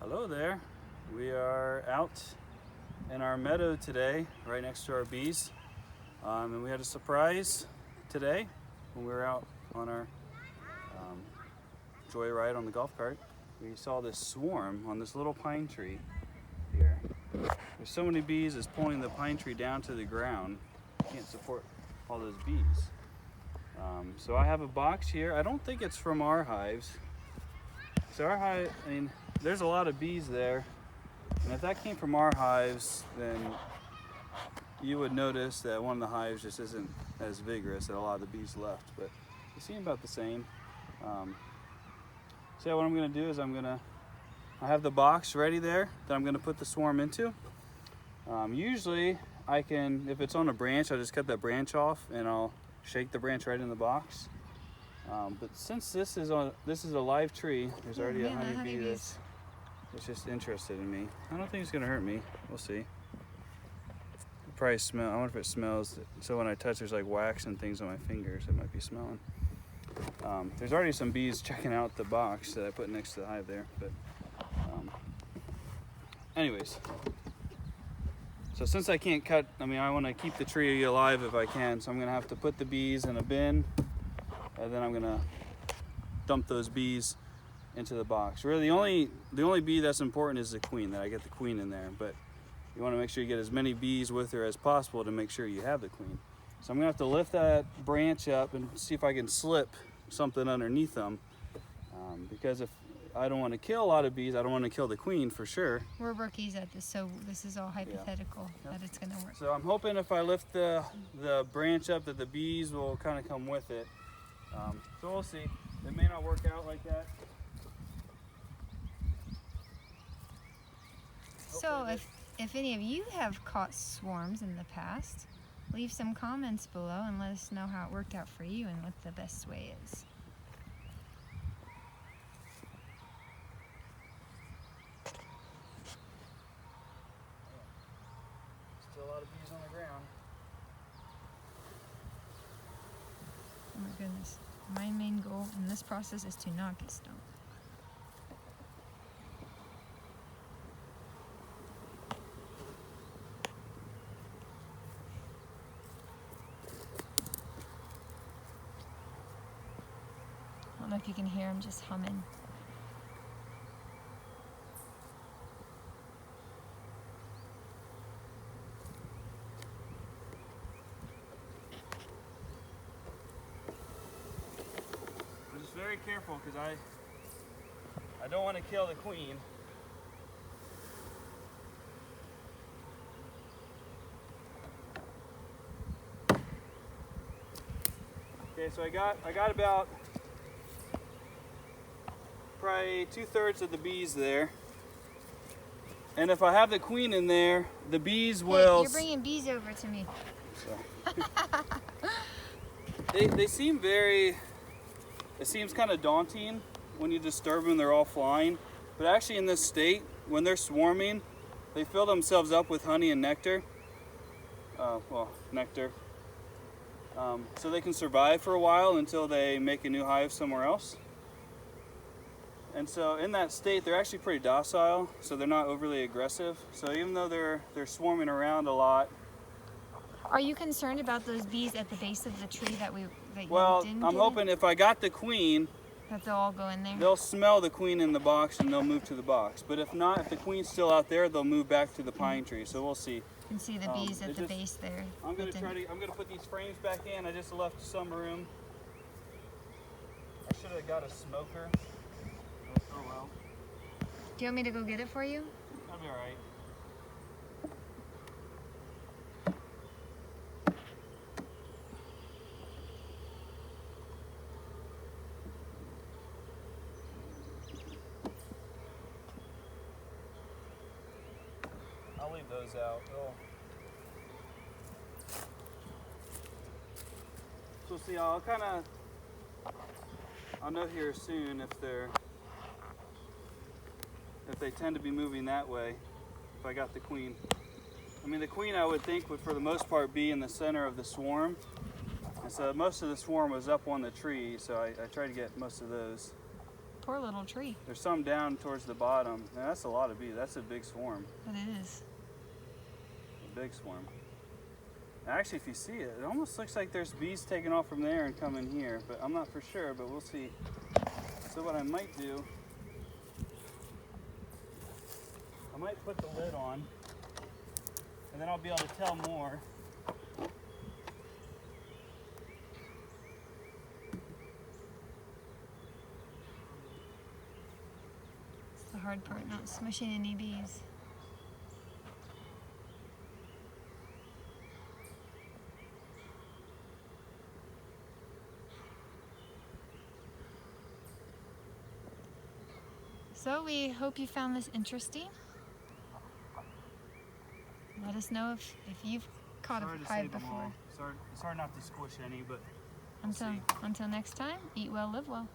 Hello there. We are out in our meadow today, right next to our bees. And we had a surprise today when we were out on our joyride on the golf cart. We saw this swarm on this little pine tree here. There's so many bees, it's pulling the pine tree down to the ground. Can't support all those bees. So I have a box here. I don't think it's from our hives. So our hive, there's a lot of bees there, and if that came from our hives, then you would notice that one of the hives just isn't as vigorous, that a lot of the bees left, but they seem about the same. So yeah, what I'm gonna do is I have the box ready there that I'm gonna put the swarm into. Usually I can, if it's on a branch, I'll just cut that branch off and I'll shake the branch right in the box. But since this is a live tree, there's already a honeybee that's just interested in me. I don't think it's gonna hurt me. We'll see. Probably smell. I wonder if it smells. So when I touch, there's like wax and things on my fingers. It might be smelling. There's already some bees checking out the box that I put next to the hive there. But anyways, so since I can't cut, I want to keep the tree alive if I can. So I'm gonna have to put the bees in a bin. And then I'm gonna dump those bees into the box. Really, the only bee that's important is the queen, that I get the queen in there. But you wanna make sure you get as many bees with her as possible to make sure you have the queen. So I'm gonna have to lift that branch up and see if I can slip something underneath them. Because if I don't wanna kill a lot of bees, I don't wanna kill the queen for sure. We're rookies at this, so this is all hypothetical that it's gonna work. So I'm hoping if I lift the branch up that the bees will kind of come with it. So we'll see. It may not work out like that. So if any of you have caught swarms in the past, leave some comments below and let us know how it worked out for you and what the best way is. Still a lot of bees on the ground. Oh my goodness. My main goal in this process is to not get stung. I don't know if you can hear, I'm just humming. I'm just very careful because I don't want to kill the queen. Okay, so I got about probably 2/3 of the bees there. And if I have the queen in there, the bees will... Hey, you're bringing bees over to me. They seem very... It seems kind of daunting when you disturb them, they're all flying. But actually in this state, when they're swarming, they fill themselves up with honey and nectar. Nectar. So they can survive for a while until they make a new hive somewhere else. And so in that state, they're actually pretty docile, so they're not overly aggressive. So even though they're swarming around a lot. Are you concerned about those bees at the base of the tree that you didn't I'm hoping if I got the queen, that they'll all go in there? they'll smell the queen in the box and they'll move to the box. But if not, if the queen's still out there, they'll move back to the pine tree. So we'll see. You can see the bees at the base there. I'm gonna put these frames back in. I just left some room. I should have got a smoker. Oh well. Do you want me to go get it for you? That'll be all right. I'll leave those out. So see, I'll know here soon if they tend to be moving that way. If I got the queen. The queen I would think would for the most part be in the center of the swarm. And so most of the swarm was up on the tree, so I tried to get most of those. poor little tree. There's some down towards the bottom. Now, that's a lot of bees. That's a big swarm. It is. A big swarm. Actually, if you see it, it almost looks like there's bees taking off from there and coming here, but I'm not for sure, but we'll see. So what I might do, I might put the lid on, and then I'll be able to tell more. It's the hard part, not smushing any bees. So we hope you found this interesting. Let us know if you've caught Sorry a to hive save them before. all. Sorry not to squish any, but Until next time, eat well, live well.